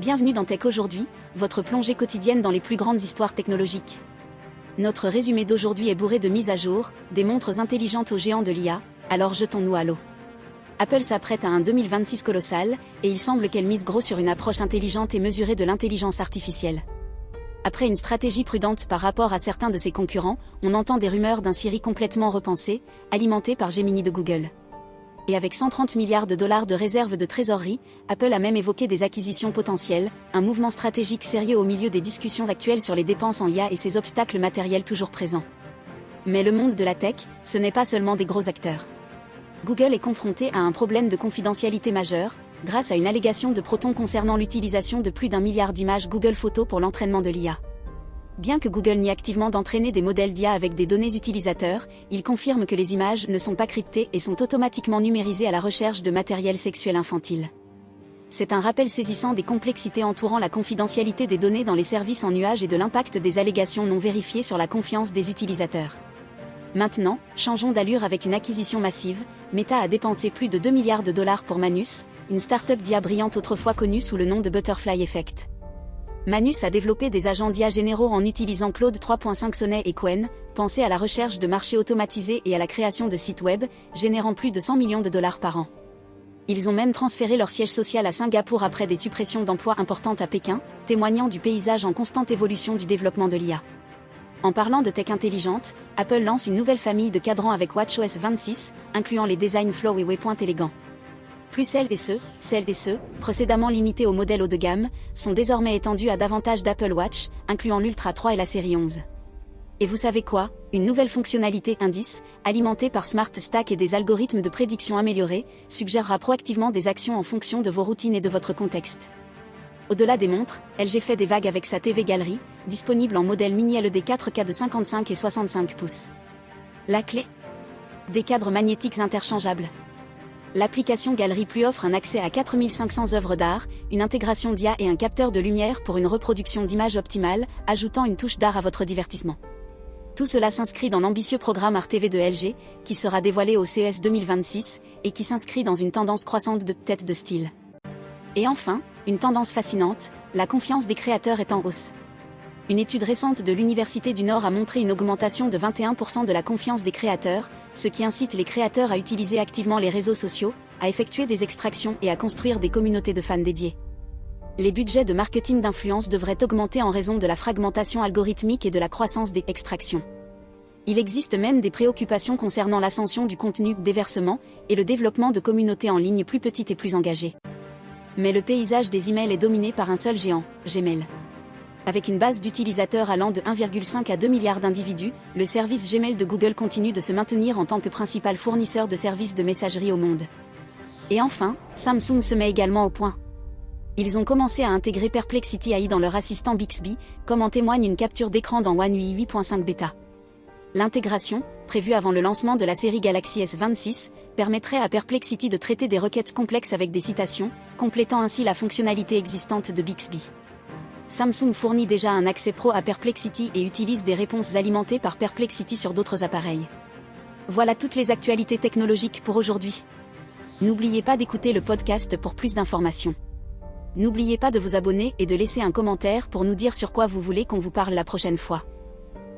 Bienvenue dans Tech Aujourd'hui, votre plongée quotidienne dans les plus grandes histoires technologiques. Notre résumé d'aujourd'hui est bourré de mises à jour, des montres intelligentes aux géants de l'IA, alors jetons-nous à l'eau. Apple s'apprête à un 2026 colossal, et il semble qu'elle mise gros sur une approche intelligente et mesurée de l'intelligence artificielle. Après une stratégie prudente par rapport à certains de ses concurrents, on entend des rumeurs d'un Siri complètement repensé, alimenté par Gemini de Google. Et avec 130 milliards de dollars de réserves de trésorerie, Apple a même évoqué des acquisitions potentielles, un mouvement stratégique sérieux au milieu des discussions actuelles sur les dépenses en IA et ses obstacles matériels toujours présents. Mais le monde de la tech, ce n'est pas seulement des gros acteurs. Google est confronté à un problème de confidentialité majeur, grâce à une allégation de Proton concernant l'utilisation de plus d'1 milliard d'images Google Photos pour l'entraînement de l'IA. Bien que Google nie activement d'entraîner des modèles d'IA avec des données utilisateurs, il confirme que les images ne sont pas cryptées et sont automatiquement numérisées à la recherche de matériel sexuel infantile. C'est un rappel saisissant des complexités entourant la confidentialité des données dans les services en nuage et de l'impact des allégations non vérifiées sur la confiance des utilisateurs. Maintenant, changeons d'allure avec une acquisition massive. Meta a dépensé plus de 2 milliards de dollars pour Manus, une start-up d'IA brillante autrefois connue sous le nom de Butterfly Effect. Manus a développé des agents d'IA généraux en utilisant Claude 3.5 Sonnet et Qwen, pensés à la recherche de marchés automatisés et à la création de sites web, générant plus de 100 millions de dollars par an. Ils ont même transféré leur siège social à Singapour après des suppressions d'emplois importantes à Pékin, témoignant du paysage en constante évolution du développement de l'IA. En parlant de tech intelligente, Apple lance une nouvelle famille de cadrans avec WatchOS 26, incluant les designs Flow et Waypoint élégants. Plus celles et ceux, précédemment limités au modèle haut de gamme, sont désormais étendues à davantage d'Apple Watch, incluant l'Ultra 3 et la série 11. Et vous savez quoi? Une nouvelle fonctionnalité Indice, alimentée par Smart Stack et des algorithmes de prédiction améliorés, suggérera proactivement des actions en fonction de vos routines et de votre contexte. Au-delà des montres, LG fait des vagues avec sa TV Gallery, disponible en modèle mini LED 4K de 55 et 65 pouces. La clé? Des cadres magnétiques interchangeables. L'application Gallery Plus offre un accès à 4500 œuvres d'art, une intégration d'IA et un capteur de lumière pour une reproduction d'image optimale, ajoutant une touche d'art à votre divertissement. Tout cela s'inscrit dans l'ambitieux programme Art TV de LG, qui sera dévoilé au CES 2026, et qui s'inscrit dans une tendance croissante de tête de style. Et enfin, une tendance fascinante, la confiance des créateurs est en hausse. Une étude récente de l'Université du Nord a montré une augmentation de 21% de la confiance des créateurs, ce qui incite les créateurs à utiliser activement les réseaux sociaux, à effectuer des extractions et à construire des communautés de fans dédiées. Les budgets de marketing d'influence devraient augmenter en raison de la fragmentation algorithmique et de la croissance des extractions. Il existe même des préoccupations concernant l'ascension du contenu déversement et le développement de communautés en ligne plus petites et plus engagées. Mais le paysage des emails est dominé par un seul géant, Gmail. Avec une base d'utilisateurs allant de 1,5 à 2 milliards d'individus, le service Gmail de Google continue de se maintenir en tant que principal fournisseur de services de messagerie au monde. Et enfin, Samsung se met également au point. Ils ont commencé à intégrer Perplexity AI dans leur assistant Bixby, comme en témoigne une capture d'écran dans One UI 8.5 Beta. L'intégration, prévue avant le lancement de la série Galaxy S26, permettrait à Perplexity de traiter des requêtes complexes avec des citations, complétant ainsi la fonctionnalité existante de Bixby. Samsung fournit déjà un accès pro à Perplexity et utilise des réponses alimentées par Perplexity sur d'autres appareils. Voilà toutes les actualités technologiques pour aujourd'hui. N'oubliez pas d'écouter le podcast pour plus d'informations. N'oubliez pas de vous abonner et de laisser un commentaire pour nous dire sur quoi vous voulez qu'on vous parle la prochaine fois.